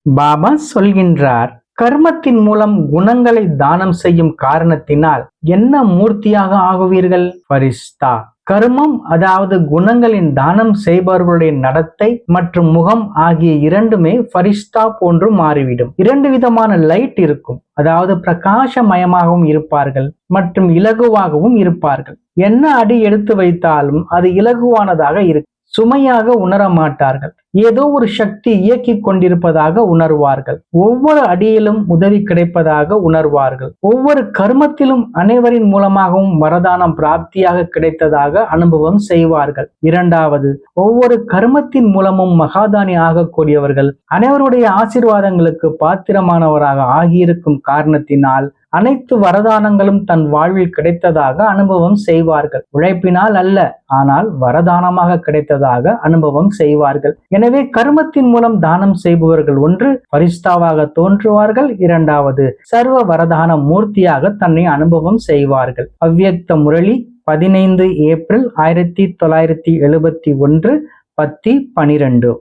பாபா சொல்கின்றார், கர்மத்தின் மூலம் குணங்களை தானம் செய்யும் காரணத்தினால் என்ன மூர்த்தியாக ஆகுவீர்கள்? பரிஸ்தா. கர்மம் அதாவது குணங்களின் தானம் செய்பவர்களுடைய நடத்தை மற்றும் முகம் ஆகிய இரண்டுமே ஃபரிஸ்தா போன்று மாறிவிடும். இரண்டு விதமான லைட் இருக்கும், அதாவது பிரகாசமயமாகவும் இருப்பார்கள் மற்றும் இலகுவாகவும் இருப்பார்கள். என்ன அடி எடுத்து வைத்தாலும் அது இலகுவானதாக இருக்கும். சுமையாக உணர மாட்டார்கள். ஏதோ ஒரு சக்தி இயக்கிக் கொண்டிருப்பதாக உணர்வார்கள். ஒவ்வொரு அடியிலும் உதவி கிடைப்பதாக உணர்வார்கள். ஒவ்வொரு கர்மத்திலும் அனைவரின் மூலமாகவும் வரதானம் பிராப்தியாக கிடைத்ததாக அனுபவம் செய்வார்கள். இரண்டாவது, ஒவ்வொரு கர்மத்தின் மூலமும் மகாதானி ஆகக்கூடியவர்கள் அனைவருடைய ஆசீர்வாதங்களுக்கு பாத்திரமானவராக ஆகியிருக்கும் காரணத்தினால் அனைத்து வரதானங்களும் தன் வாழ்வில் கிடைத்ததாக அனுபவம் செய்வார்கள். உழைப்பினால் அல்ல, ஆனால் வரதானமாக கிடைத்ததாக அனுபவம் செய்வார்கள். எனவே கர்மத்தின் மூலம் தானம் செய்பவர்கள் ஒன்று பரிஸ்தாவாக தோன்றுவார்கள், இரண்டாவது சர்வ வரதான மூர்த்தியாக தன்னை அனுபவம் செய்வார்கள். அவ்வியக்த முரளி 15 ஏப்ரல் 1971 பத்தி 12.